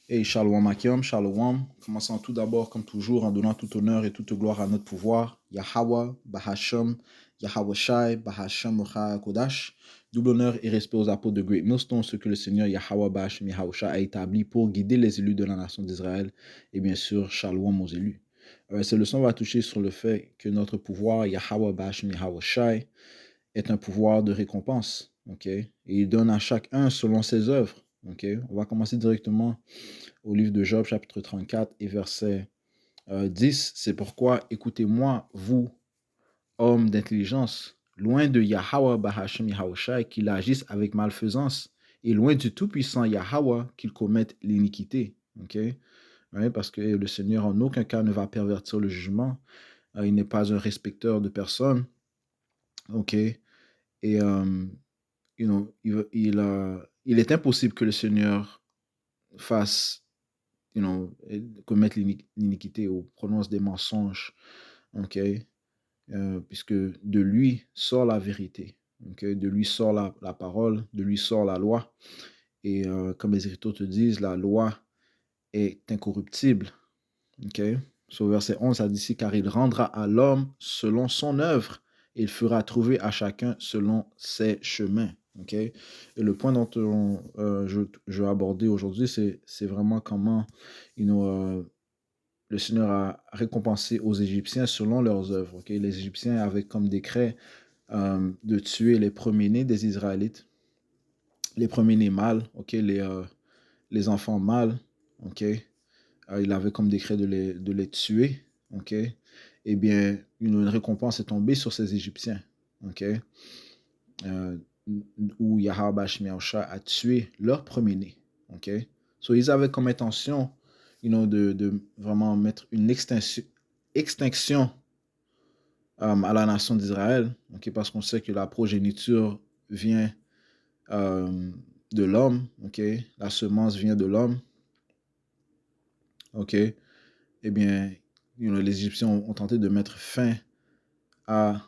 Et Shalom Akim, Shalom. Commençons tout d'abord, comme toujours, en donnant tout honneur et toute gloire à notre pouvoir. Yahweh, Bahasham, Yahweh Shai, Bahasham, Mocha Kodash. Double honneur et respect aux apôtres de Great Millstone, ce que le Seigneur Yahweh, Bahasham, Yahweh Shai a établi pour guider les élus de la nation d'Israël. Et bien sûr, Shalom aux élus. Cette leçon va toucher sur le fait que notre pouvoir, Yahweh, Bahasham, Yahweh Shai, est un pouvoir de récompense. Et il donne à chacun selon ses œuvres. On va commencer directement au livre de Job, chapitre 34 et verset 10. C'est pourquoi, écoutez-moi, vous, hommes d'intelligence, loin de Yahweh Bahashem Yahushai, qu'il agisse avec malfaisance, et loin du Tout-Puissant Yahweh, qu'il commette l'iniquité. Ouais, parce que le Seigneur en aucun cas ne va pervertir le jugement. Il n'est pas un respecteur de personnes. Et il est impossible que le Seigneur fasse commettre l'iniquité ou prononce des mensonges, puisque de lui sort la vérité, de lui sort la parole, de lui sort la loi, et comme les Écritures te disent, la loi est incorruptible, Sur verset 11, ça dit ici, car il rendra à l'homme selon son œuvre, et il fera trouver à chacun selon ses chemins. Et le point dont je vais aborder aujourd'hui, c'est vraiment comment le Seigneur a récompensé aux Égyptiens selon leurs œuvres. Les Égyptiens avaient comme décret de tuer les premiers-nés des Israélites, les premiers-nés mâles, les enfants mâles. Il avait comme décret de les tuer. Eh bien, une récompense est tombée sur ces Égyptiens. Euh, où Yahweh Shemiausha a tué leur premier-né. So, ils avaient comme intention de vraiment mettre une extinction à la nation d'Israël, parce qu'on sait que la progéniture vient de l'homme, la semence vient de l'homme. Eh bien, les Égyptiens ont tenté de mettre fin à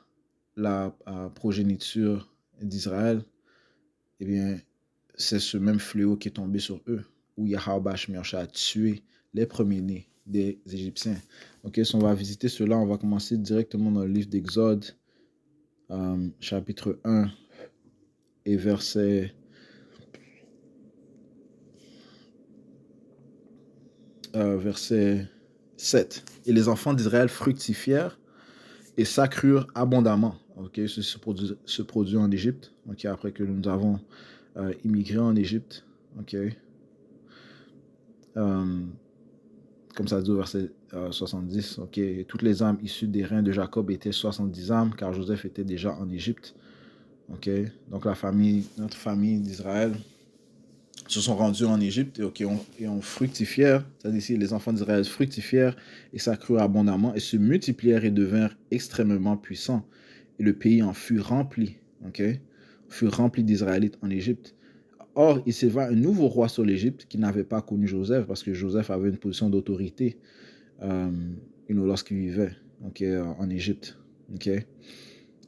la progéniture d'Israël. Eh bien, c'est ce même fléau qui est tombé sur eux, où Yahweh Shemiausha a tué les premiers-nés des Égyptiens. Si on va visiter cela, on va commencer directement dans le livre d'Exode, chapitre 1 et verset 7. Et les enfants d'Israël fructifièrent et s'accrurent abondamment. Ceci se produit en Égypte, après que nous avons immigré en Égypte. Comme ça dit au verset 70, toutes les âmes issues des reins de Jacob étaient 70 âmes, car Joseph était déjà en Égypte. Donc notre famille d'Israël se sont rendus en Égypte et ont fructifièrent, c'est-à-dire ici les enfants d'Israël fructifièrent et s'accrurent abondamment et se multiplièrent et devinrent extrêmement puissants. Et le pays en fut rempli, fut rempli d'Israélites en Égypte. Or, il s'éleva un nouveau roi sur l'Égypte qui n'avait pas connu Joseph, parce que Joseph avait une position d'autorité lorsqu'il vivait en Égypte.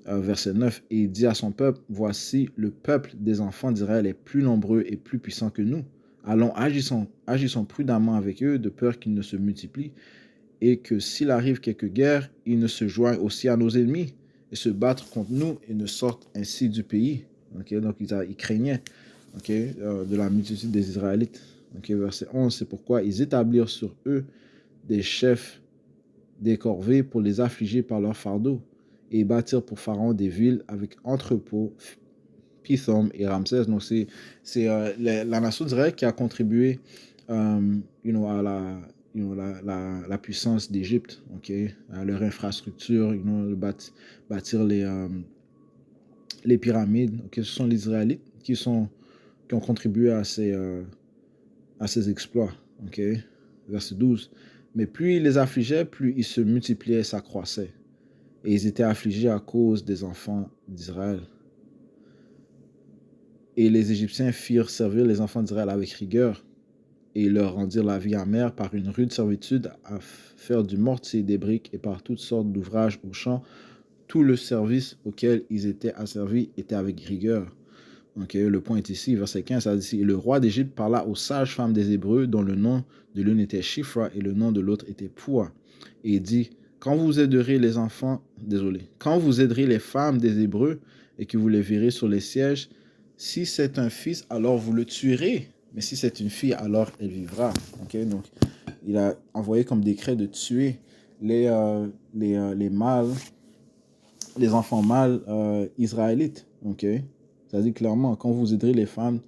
Verset 9, et il dit à son peuple, voici, le peuple des enfants d'Israël est plus nombreux et plus puissant que nous. Allons, agissons prudemment avec eux, de peur qu'ils ne se multiplient, et que s'il arrive quelque guerre, ils ne se joignent aussi à nos ennemis, et se battre contre nous, et ne sortent ainsi du pays. Donc ils craignaient de la multitude des Israélites. Verset 11, c'est pourquoi ils établirent sur eux des chefs des corvées pour les affliger par leur fardeau, et bâtirent pour Pharaon des villes avec entrepôts, Pithom et Ramsès. Donc c'est la nation d'Israël qui a contribué à la puissance d'Égypte, à leur infrastructure, bâtir les pyramides. Ce sont les Israélites qui ont contribué à ces exploits. Verset 12. Mais plus il les affligeait, plus ils se multipliaient et s'accroissaient. Et ils étaient affligés à cause des enfants d'Israël. Et les Égyptiens firent servir les enfants d'Israël avec rigueur, et ils leur rendirent la vie amère par une rude servitude à faire du mortier, des briques et par toutes sortes d'ouvrages au champ. Tout le service auquel ils étaient asservis était avec rigueur. Okay, le point est ici, verset 15, ça dit, le roi d'Égypte parla aux sages femmes des Hébreux, dont le nom de l'une était Shifra et le nom de l'autre était Poua. Et il dit, quand vous aiderez les enfants, quand vous aiderez les femmes des Hébreux et que vous les verrez sur les sièges, si c'est un fils, alors vous le tuerez. Mais si c'est une fille, alors elle vivra. Okay, donc, il a envoyé comme décret de tuer les mâles, les enfants mâles israélites. Okay? Ça dit clairement, quand vous aiderez les femmes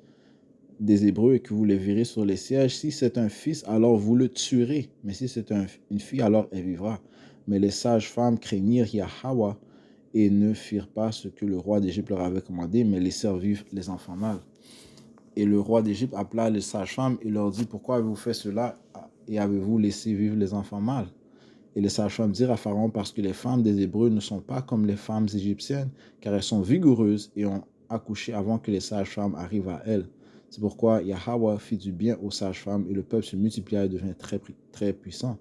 des Hébreux et que vous les verrez sur les sièges, si c'est un fils, alors vous le tuerez. Mais si c'est une fille, alors elle vivra. Mais les sages femmes craignirent Yahweh et ne firent pas ce que le roi d'Égypte leur avait commandé, mais laissèrent vivre les enfants mâles. Et le roi d'Égypte appela les sages femmes et leur dit, pourquoi avez-vous fait cela et avez-vous laissé vivre les enfants mâles? Et les sages-femmes dirent à Pharaon, parce que les femmes des Hébreux ne sont pas comme les femmes égyptiennes, car elles sont vigoureuses et ont accouché avant que les sages-femmes arrivent à elles. C'est pourquoi Yahweh fit du bien aux sages-femmes et le peuple se multiplia et devint très, très puissant.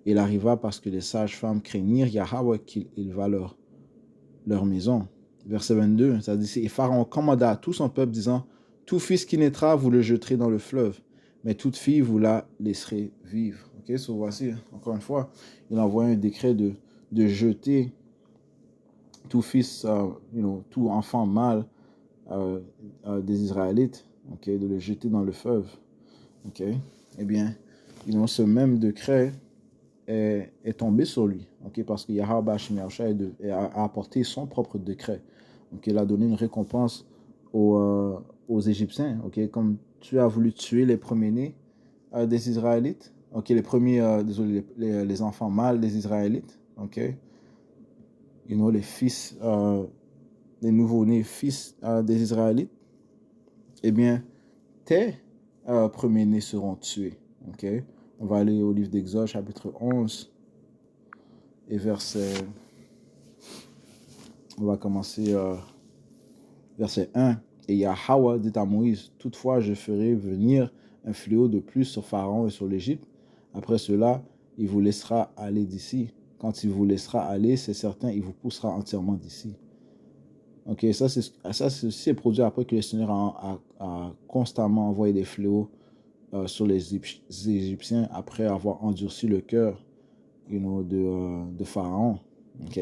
Et il arriva parce que les sages-femmes craignirent Yahweh qu'il éleva leur maison. Verset 22, ça dit, et Pharaon commanda à tout son peuple disant, tout fils qui naîtra, vous le jeterez dans le fleuve, mais toute fille, vous la laisserez vivre. Ok, so voici, encore une fois, il envoie un décret de jeter tout fils, tout enfant mâle des Israélites, ok, de le jeter dans le fleuve. Ok, eh bien, ce même décret est tombé sur lui, ok, parce que Yahweh a apporté son propre décret. Donc, il a donné une récompense aux Égyptiens, ok, comme tu as voulu tuer les premiers-nés des Israélites, ok, les enfants mâles des Israélites, ok, les fils, les nouveaux-nés fils des Israélites, eh bien, tes premiers-nés seront tués, ok. On va aller au livre d'Exode, chapitre 11, et on va commencer verset 1. Et Yahweh dit à Moïse, toutefois je ferai venir un fléau de plus sur Pharaon et sur l'Égypte. Après cela, il vous laissera aller d'ici. Quand il vous laissera aller, c'est certain, il vous poussera entièrement d'ici. Ok, ça c'est produit après que le Seigneur a constamment envoyé des fléaux sur les Égyptiens après avoir endurci le cœur de Pharaon. Ok.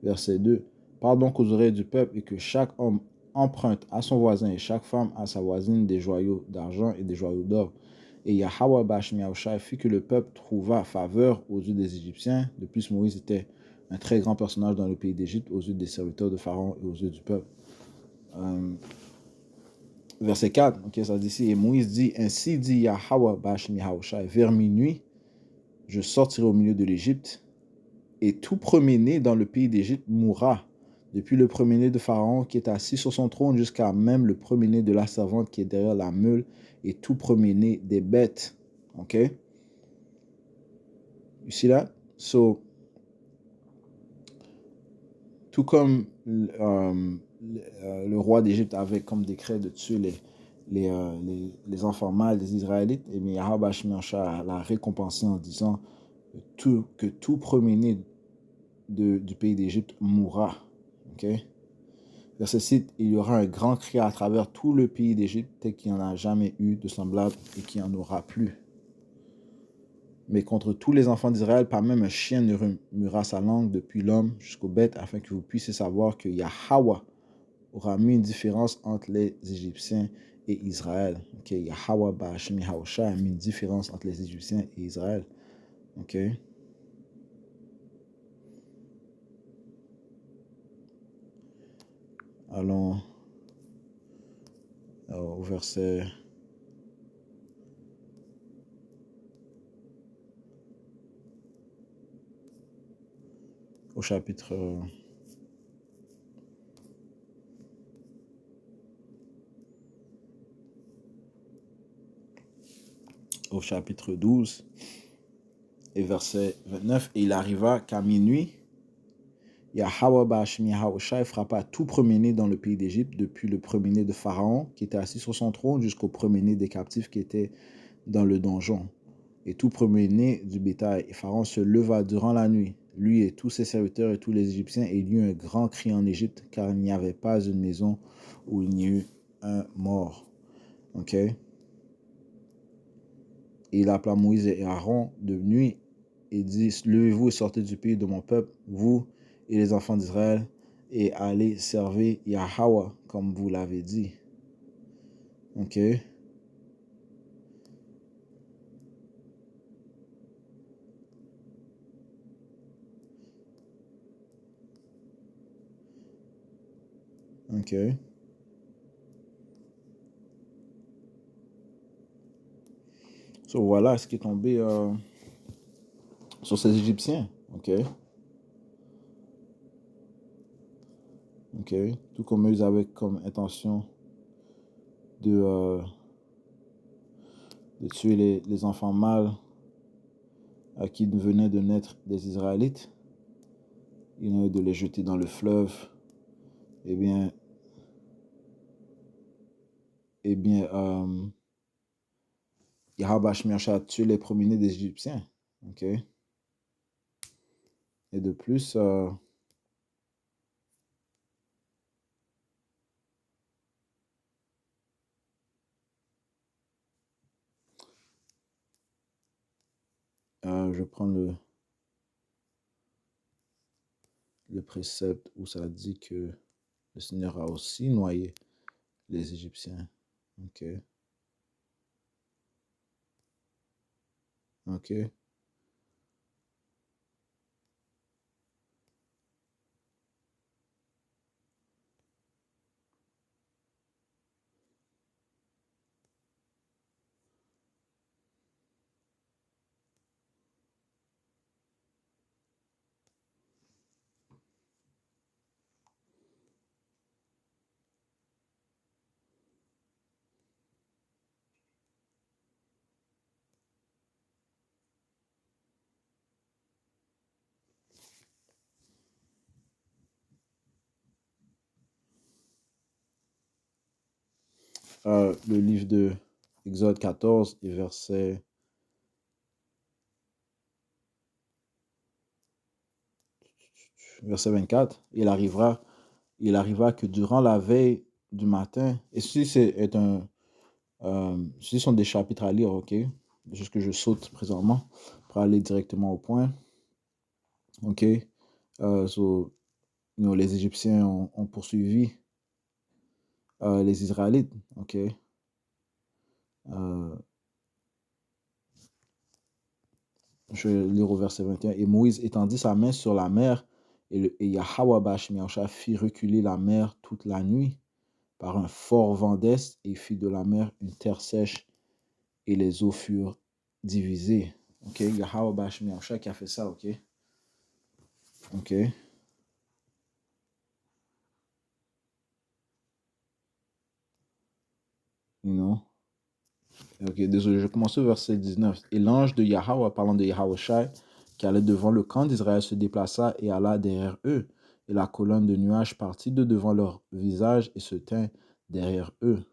Verset 2. Parle donc aux oreilles du peuple et que chaque homme emprunte à son voisin et chaque femme à sa voisine des joyaux d'argent et des joyaux d'or. Et Yahweh Bashmi Yahushai fit que le peuple trouva faveur aux yeux des Égyptiens. De plus, Moïse était un très grand personnage dans le pays d'Égypte aux yeux des serviteurs de Pharaon et aux yeux du peuple. Verset 4, ok, ça dit ici, et Moïse dit, ainsi dit Yahweh Bashmi Yahushai, vers minuit, je sortirai au milieu de l'Égypte, et tout premier-né dans le pays d'Égypte mourra, depuis le premier-né de Pharaon qui est assis sur son trône jusqu'à même le premier-né de la servante qui est derrière la meule, et tout premier-né des bêtes. Ok? You see that? So, tout comme le roi d'Égypte avait comme décret de tuer les enfants mâles des Israélites, et bien Yahweh l'a récompensé en disant que tout premier-né du pays d'Égypte mourra. Okay? Verset 6, il y aura un grand cri à travers tout le pays d'Égypte tel qu'il n'y en a jamais eu de semblable et qu'il n'y en aura plus. Mais contre tous les enfants d'Israël, pas même un chien ne remuera sa langue depuis l'homme jusqu'aux bêtes, afin que vous puissiez savoir que Yahweh aura mis une différence entre les Égyptiens et Israël. Okay? Yahweh Ba'Hashem Yahushua a mis une différence entre les Égyptiens et Israël. Ok? Allons au verset au chapitre au chapitre 12 et verset 29. Et il arriva qu'à minuit, Yahweh Ba'Hashem Yahushua frappa tout premier-né dans le pays d'Égypte, depuis le premier-né de Pharaon qui était assis sur son trône jusqu'au premier-né des captifs qui étaient dans le donjon. Et tout premier-né du bétail. Et Pharaon se leva durant la nuit, lui et tous ses serviteurs et tous les Égyptiens, et il y eut un grand cri en Égypte, car il n'y avait pas une maison où il n'y eut un mort. Ok? Et il appela Moïse et Aaron de nuit et dit, levez-vous et sortez du pays de mon peuple, vous et les enfants d'Israël, et allez servir Yahweh comme vous l'avez dit. Ok? Ok? So voilà ce qui est tombé sur ces Égyptiens. Ok? Ok? Tout comme eux, ils avaient comme intention de, de tuer les enfants mâles à qui venaient de naître des Israélites, de les jeter dans le fleuve. Eh bien, Yahweh a tué les premiers-nés des Égyptiens. Ok? Et de plus, je prends le précepte où ça dit que le Seigneur a aussi noyé les Égyptiens. Ok? Ok? Le livre de Exode 14 et verset 24, il arriva que durant la veille du matin, et ceci sont des chapitres à lire, ok? Juste que je saute présentement pour aller directement au point, ok? So, les Égyptiens ont poursuivi les Israélites, ok? Euh, je vais lire au verset 21. Et Moïse étendit sa main sur la mer, et Yahweh Bashmiasha fit reculer la mer toute la nuit par un fort vent d'est, et fit de la mer une terre sèche, et les eaux furent divisées. Ok, Yahweh Bashmiasha qui a fait ça, ok? Ok, you know. Ok, désolé, je commence au verset 19. Et l'ange de Yahweh, parlant de Yahweh Shai, qui allait devant le camp d'Israël, se déplaça et alla derrière eux. Et la colonne de nuages partit de devant leur visage et se tint derrière eux.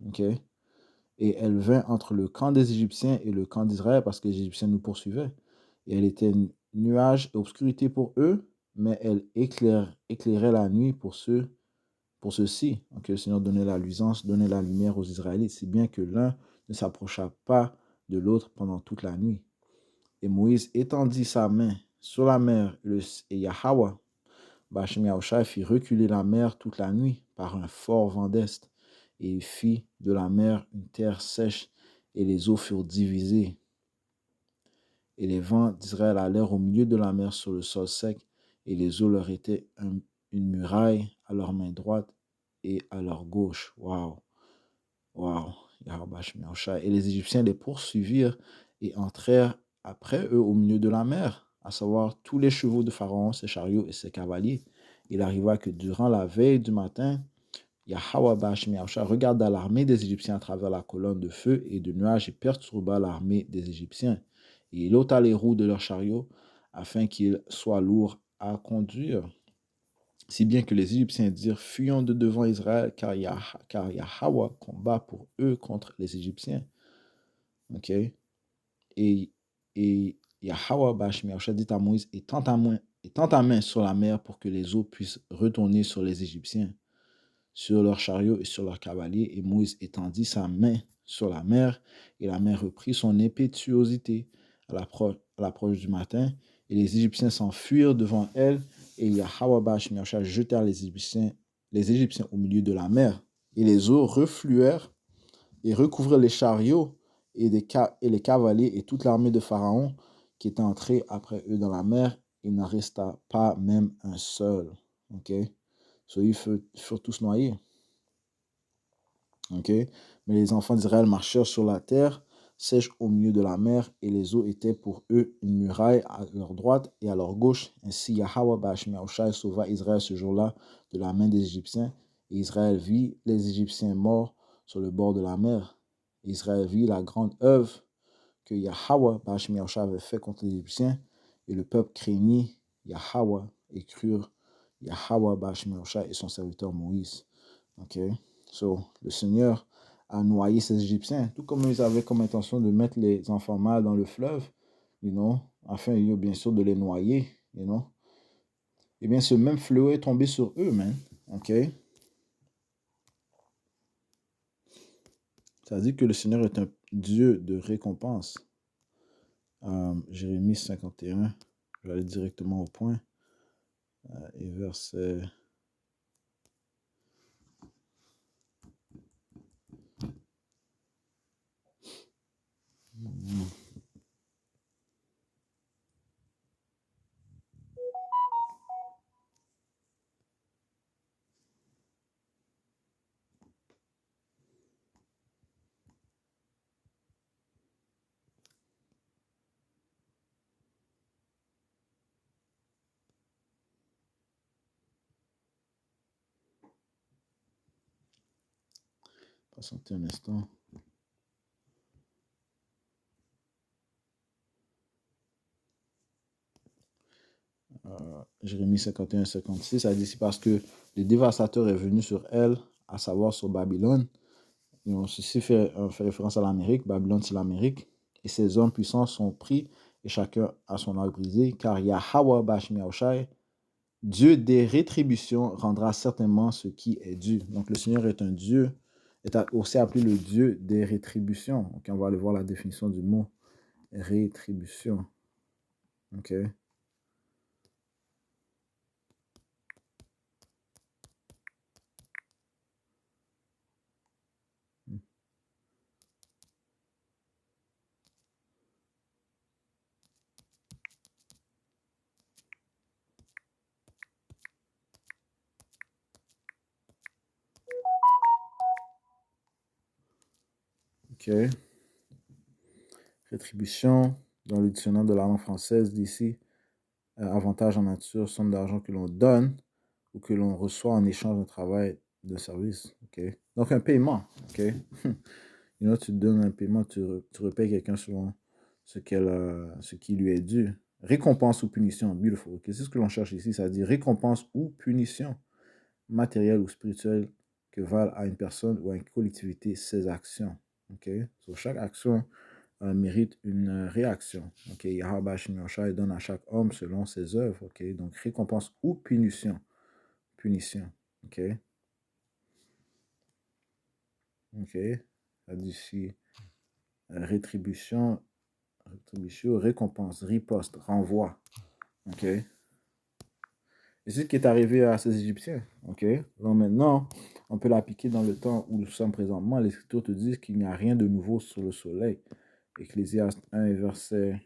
Ok. Et elle vint entre le camp des Égyptiens et le camp d'Israël, parce que les Égyptiens nous poursuivaient. Et elle était nuage et obscurité pour eux, mais elle éclairait la nuit pour ceux-ci. Donc le Seigneur donnait la luisance, donnait la lumière aux Israélites, si bien que l'un ne s'approcha pas de l'autre pendant toute la nuit. Et Moïse étendit sa main sur la mer, et Yahweh, Bachem Yahushua, fit reculer la mer toute la nuit par un fort vent d'est. Et il fit de la mer une terre sèche, et les eaux furent divisées. Et les vents d'Israël allèrent au milieu de la mer sur le sol sec, et les eaux leur étaient une muraille à leur main droite et à leur gauche. Waouh! Waouh! Et les Égyptiens les poursuivirent et entrèrent après eux au milieu de la mer, à savoir tous les chevaux de Pharaon, ses chariots et ses cavaliers. Il arriva que durant la veille du matin, Yahweh Bashmiausha regarda l'armée des Égyptiens à travers la colonne de feu et de nuages et perturba l'armée des Égyptiens. Et il ôta les roues de leurs chariots afin qu'ils soient lourds à conduire. Si bien que les Égyptiens dirent, fuyons de devant Israël, car Yahweh combat pour eux contre les Égyptiens. Ok? Et Yahweh Bashmi Yahushua dit à Moïse, étends ta main sur la mer pour que les eaux puissent retourner sur les Égyptiens, sur leurs chariots et sur leurs cavaliers. Et Moïse étendit sa main sur la mer, et la mer reprit son impétuosité à l'approche du matin, et les Égyptiens s'enfuirent devant elle, et Yahweh Bashmi Yahushua jeta les Égyptiens au milieu de la mer, et les eaux refluèrent et recouvrirent les chariots et les cavaliers et toute l'armée de Pharaon qui était entrée après eux dans la mer. Il n'en resta pas même un seul. OK? So, ils furent tous noyés. OK? Mais les enfants d'Israël marchèrent sur la terre sèche au milieu de la mer, et les eaux étaient pour eux une muraille à leur droite et à leur gauche. Ainsi Yahweh Bashmi Yahushua sauva Israël ce jour-là de la main des Égyptiens. Et Israël vit les Égyptiens morts sur le bord de la mer. Israël vit la grande œuvre que Yahweh Bashmi Yahushua avait fait contre les Égyptiens, et le peuple craignit Yahweh et crurent Yahweh Bashmi Yahushua et son serviteur Moïse. OK? So, le Seigneur a noyé ces Égyptiens, tout comme ils avaient comme intention de mettre les enfants mâles dans le fleuve, afin, bien sûr, de les noyer, Et bien, ce même fléau est tombé sur eux, man. OK? Ça dit que le Seigneur est un Dieu de récompense. Jérémie 51, je vais aller directement au point. Et verset... Patientez un instant. Jérémie 51, 56, ça dit ici parce que le dévastateur est venu sur elle, à savoir sur Babylone. Ceci fait référence à l'Amérique. Babylone, c'est l'Amérique. Et ces hommes puissants sont pris, et chacun a son arc brisé, car Yahweh Bashmi Yahushua, Dieu des rétributions, rendra certainement ce qui est dû. Donc le Seigneur est un Dieu, est aussi appelé le Dieu des rétributions. Donc on va aller voir la définition du mot rétribution. OK. OK. Rétribution, dans le dictionnaire de la langue française d'ici, avantage en nature, somme d'argent que l'on donne ou que l'on reçoit en échange d'un travail, d'un service. Okay? Donc, un paiement. Okay? Tu donnes un paiement, tu repayes quelqu'un selon ce qui lui est dû. Récompense ou punition, beautiful. Okay? C'est ce que l'on cherche ici, ça dit récompense ou punition matérielle ou spirituelle que valent à une personne ou à une collectivité ses actions. Okay? So, chaque action mérite une réaction. Okay? Yahweh Shemi Yahushua donne à chaque homme selon ses œuvres. Okay? Donc, récompense ou punition. Punition. OK? OK. Ça dit ici rétribution, récompense, riposte, renvoi. OK? Et c'est ce qui est arrivé à ces Égyptiens. OK? Donc maintenant, on peut l'appliquer dans le temps où nous sommes présentement. Les Écritures te disent qu'il n'y a rien de nouveau sur le soleil. Ecclésiaste 1 et verset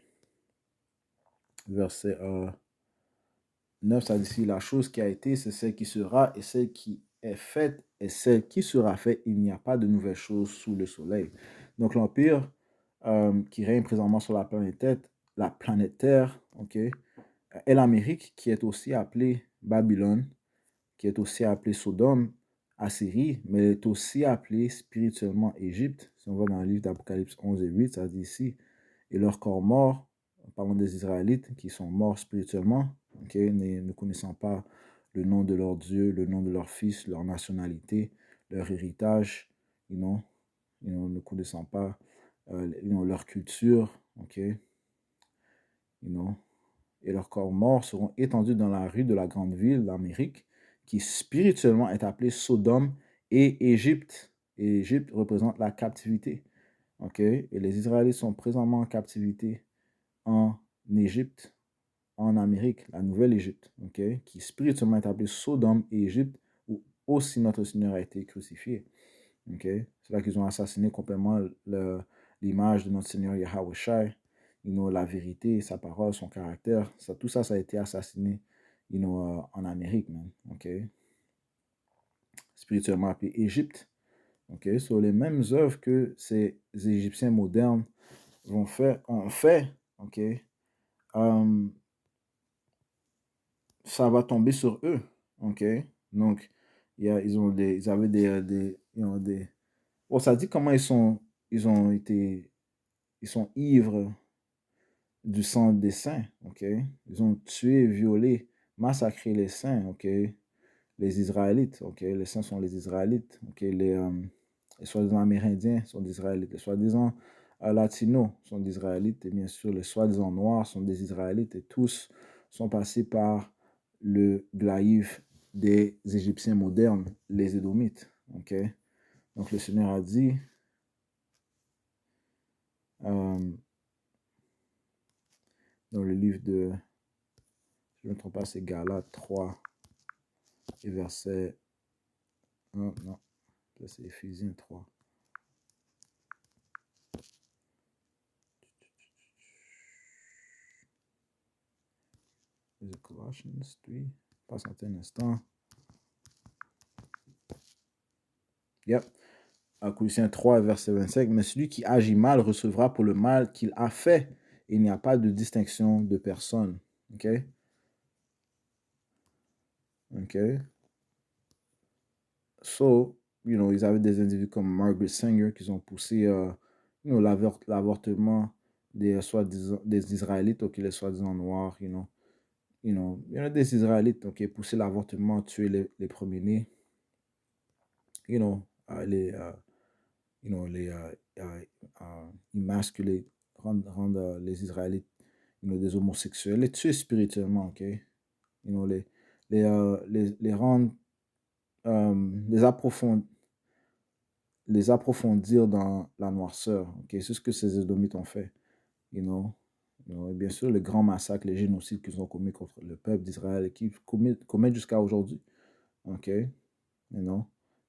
9, ça dit ici, la chose qui a été, c'est celle qui sera, et celle qui est faite, et celle qui sera faite. Il n'y a pas de nouvelles choses sous le soleil. Donc l'empire qui règne présentement sur la planète Terre, ok, est l'Amérique, qui est aussi appelée Babylone, qui est aussi appelée Sodome, Assyrie, mais elle est aussi appelée spirituellement Égypte. Si on va dans le livre d'Apocalypse 11 et 8, ça dit ici, et leurs corps morts, en parlant des Israélites qui sont morts spirituellement, okay, ne connaissant pas le nom de leur Dieu, le nom de leur fils, leur nationalité, leur héritage, ne connaissant pas leur culture, okay, you know, et leurs corps morts seront étendus dans la rue de la grande ville d'Amérique, qui spirituellement est appelée Sodome et Égypte. Et Égypte représente la captivité. OK? Et les Israélites sont présentement en captivité en Égypte, en Amérique, la nouvelle Égypte, OK? Qui spirituellement est appelée Sodome et Égypte, où aussi notre Seigneur a été crucifié. OK? C'est là qu'ils ont assassiné complètement l'image de notre Seigneur Yahweh Shai, la vérité, sa parole, son caractère. Tout ça, ça a été assassiné en Amérique, man. OK? Spirituellement appelé Égypte. OK? Sur les mêmes œuvres que ces Égyptiens modernes ont fait, OK? Ça va tomber sur eux. OK? Donc, ils avaient des. Bon, ça dit comment ils sont ivres du sang des saints, ok? Ils ont tué, violé, massacré les saints, ok? Les Israélites, ok? Les saints sont les Israélites, ok? Les soi-disant Amérindiens sont des Israélites, les soi-disant Latinos sont des Israélites, et bien sûr, les soi-disant Noirs sont des Israélites, et tous sont passés par le glaïf des Égyptiens modernes, les Édomites, ok? Donc le Seigneur a dit, dans le livre de, si je ne me trompe pas, c'est Galates 3 et verset 1, non, là c'est Éphésiens 3. Is it Colossians 3? Patientez un instant. Yep. Colossiens 3, verset 25. Mais celui qui agit mal recevra pour le mal qu'il a fait. Il n'y a pas de distinction de personne. OK? OK? So, ils avaient des individus comme Margaret Sanger qui ont poussé l'avortement des Israélites, ok, les soi-disant noirs, il y en a des Israélites, ok, pousser l'avortement, tuer les premiers-nés, les, émasculer, rendre les Israélites, des homosexuels, les tuer spirituellement, ok, les rendre, les approfondir dans la noirceur, ok, c'est ce que ces Édomites ont fait, et bien sûr, le grand massacre, les génocides qu'ils ont commis contre le peuple d'Israël et qui commettent jusqu'à aujourd'hui. OK? Et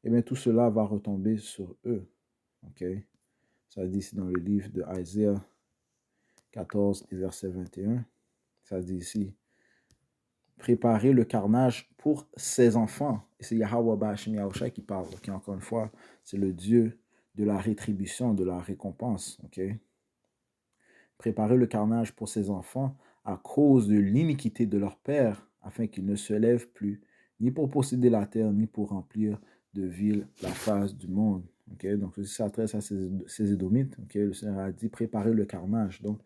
bien, tout cela va retomber sur eux. OK? Ça dit ici dans le livre de Isaiah 14 et verset 21. Ça dit ici, préparez le carnage pour ses enfants. Et c'est Yahweh Ba'ashem Yahushua qui parle. OK? Encore une fois, c'est le Dieu de la rétribution, de la récompense. OK? Préparer le carnage pour ses enfants à cause de l'iniquité de leur père, afin qu'ils ne se lèvent plus, ni pour posséder la terre, ni pour remplir de villes la face du monde. Okay? Donc, ceci s'adresse à ces Édomites. Okay? Le Seigneur a dit préparer le carnage. Donc,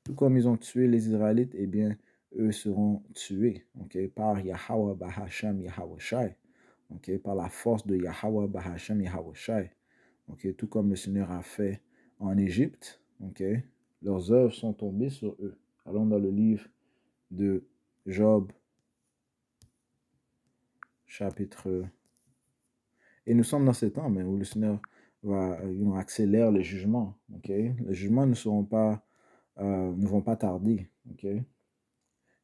tout comme ils ont tué les Israélites, eh bien, eux seront tués, okay? Par Yahweh Bahashem Yahweh Shai, okay? Par la force de Yahweh Bahashem Yahweh Shai. Okay? Tout comme le Seigneur a fait en Égypte, okay? Leurs œuvres sont tombées sur eux. Allons dans le livre de Job, chapitre. Et nous sommes dans ces temps mais où le Seigneur va accélère les jugements. Okay? Les jugements ne vont pas tarder. Okay?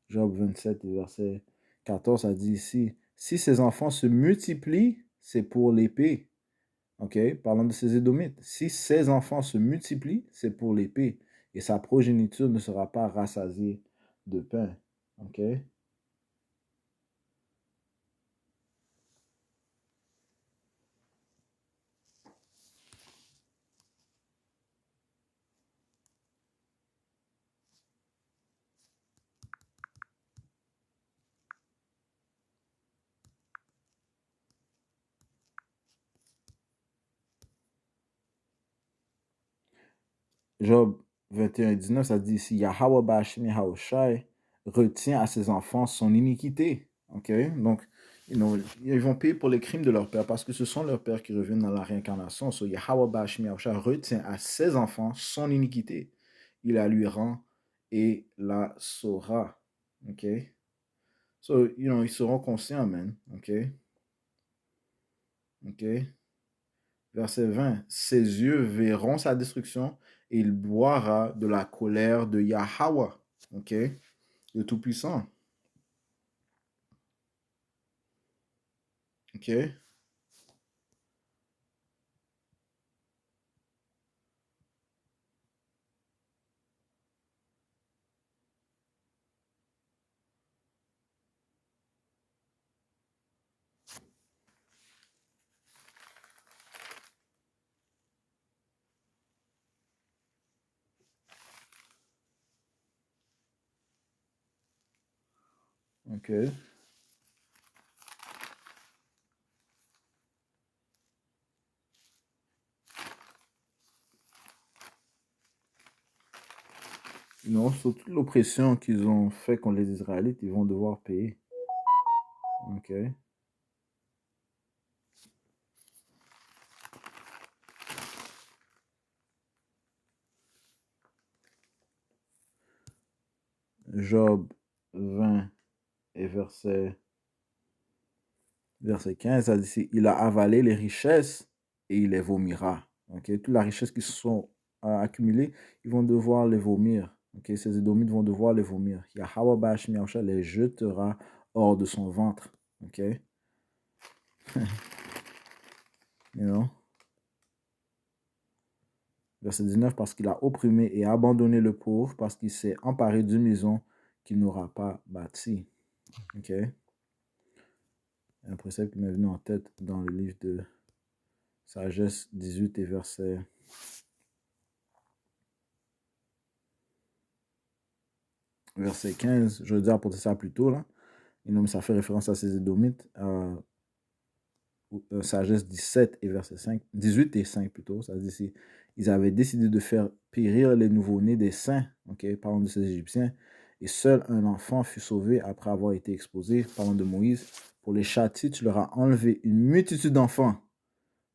Job 27, verset 14, ça dit ici, si ces enfants se multiplient, c'est pour l'épée. Okay? Parlant de ces Édomites. Si ces enfants se multiplient, c'est pour l'épée. Et sa progéniture ne sera pas rassasiée de pain. OK? Job 21 et 19, ça dit ici, Yahweh Ba'ashem Yahweh Shai retient à ses enfants son iniquité. OK? Donc, ils vont payer pour les crimes de leur père parce que ce sont leurs pères qui reviennent dans la réincarnation. So, Yahweh Ba'ashem Yahweh Shai retient à ses enfants son iniquité. Il la lui rend et la saura. OK? So, ils seront conscients, man. OK? OK? Verset 20. Ses yeux verront sa destruction et il boira de la colère de Yahweh. OK? Le Tout-Puissant. OK? OK? Non, sur toute l'oppression qu'ils ont fait contre les Israélites, ils vont devoir payer. OK? Job 20 et verset 15, ça dit ici, il a avalé les richesses et il les vomira. Okay? Toute la richesse qui se sont accumulées, ils vont devoir les vomir. Okay? Ces Édomites vont devoir les vomir. Yahweh Ba'ashim Yahusha les jettera hors de son ventre. Okay? You know? Verset 19, parce qu'il a opprimé et abandonné le pauvre, parce qu'il s'est emparé d'une maison qu'il n'aura pas bâtie. Okay? Un précepte qui m'est venu en tête dans le livre de Sagesse 18 et verset 15. Je veux dire apporter ça plus tôt, là. Et non, mais ça fait référence à ces Édomites. Sagesse 17 et verset 5. 18 et 5 plutôt. Ça dit ici. Ils avaient décidé de faire périr les nouveau-nés des saints, okay, parlant de ces Égyptiens. Et seul un enfant fut sauvé après avoir été exposé, parlant de Moïse. Pour les châtier, tu leur as enlevé une multitude d'enfants.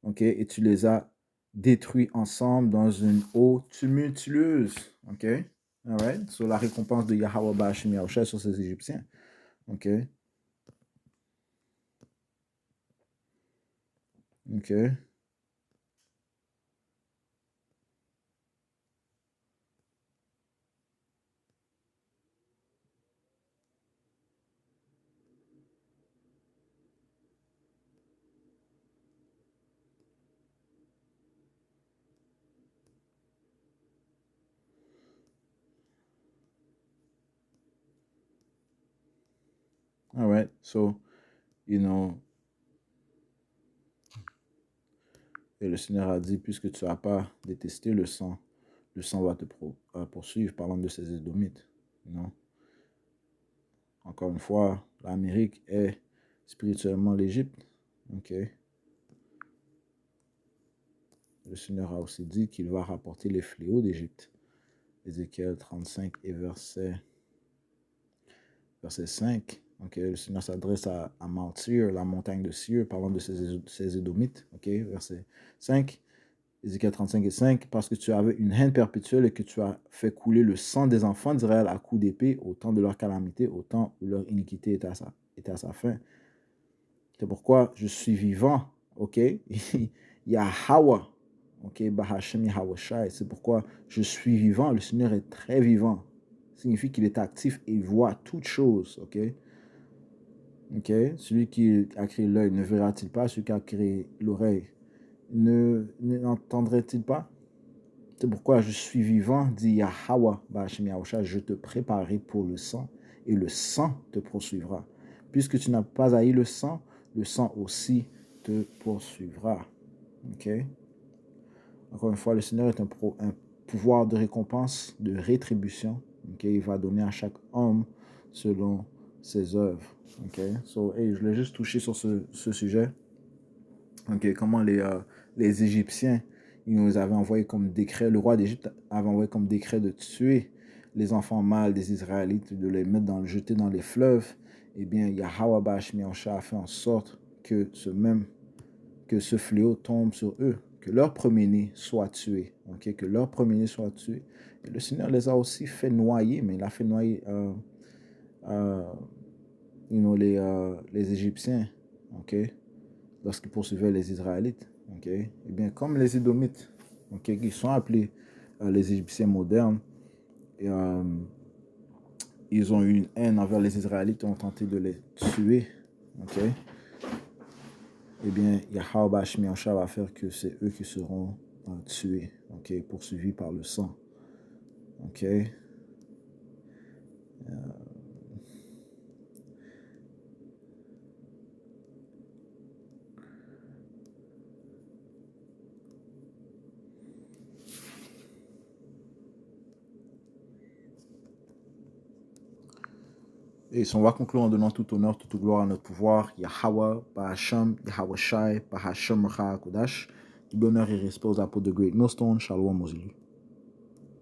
Okay, et tu les as détruits ensemble dans une eau tumultueuse. OK? All right? Sur la récompense de Yahweh Ba'ashim Yahusha sur ces Égyptiens. OK? OK? All right. So, you know, et le Seigneur a dit, puisque tu n'as pas détesté le sang va te poursuivre, parlant de ces Édomites. You know? Encore une fois, l'Amérique est spirituellement l'Égypte. OK? Le Seigneur a aussi dit qu'il va rapporter les fléaux d'Égypte. Ézéchiel 35 et verset 5. Okay, le Seigneur s'adresse à Mount Seir, la montagne de Seir, parlant de ces Édomites. Okay, verset 5. Ézéchiel 35 et 5. Parce que tu avais une haine perpétuelle et que tu as fait couler le sang des enfants d'Israël à coups d'épée au temps de leur calamité, au temps où leur iniquité était à sa fin. C'est pourquoi je suis vivant. Ok, Yahweh. Ok, Bahashem Yahweh Shai. C'est pourquoi je suis vivant. Le Seigneur est très vivant. Ça signifie qu'il est actif et il voit toutes choses. Ok. Ok. Celui qui a créé l'œil ne verra-t-il pas? Celui qui a créé l'oreille n'entendrait-il pas? C'est pourquoi je suis vivant, dit Yahweh, Bahashem Yahweh Shai. Je te préparerai pour le sang et le sang te poursuivra. Puisque tu n'as pas haï le sang aussi te poursuivra. Ok. Encore une fois, le Seigneur est un pouvoir de récompense, de rétribution. Okay? Il va donner à chaque homme selon ses œuvres. Okay? So, hey, je voulais juste toucher sur ce sujet. Okay? Comment les Égyptiens, ils nous avaient envoyé comme décret, le roi d'Égypte avait envoyé comme décret de tuer les enfants mâles des Israélites, de les jeter dans les fleuves. Eh bien, Yahweh Ba'ashim Yahusha a fait en sorte que ce fléau tombe sur eux, que leur premier-né soit tué. Ok, que leur premier-né soit tué. Et le Seigneur les a aussi fait noyer, mais il a fait noyer les Égyptiens, ok, lorsqu'ils poursuivaient les Israélites. Ok, et bien, comme les Édomites, ok, qui sont appelés les Égyptiens modernes, et, ils ont eu une haine envers les Israélites et ont tenté de les tuer. Ok, eh bien, Yahweh Bashmi va faire que c'est eux qui seront tués, ok, poursuivis par le sang. Ok. Et si on va conclure en donnant tout honneur, toute gloire à notre pouvoir, Yahweh, Bahasham, Yahweh Shai, Bahasham Kodash, tout l'honneur et respect aux apôtres de Great Millstone, Shalom aux élus.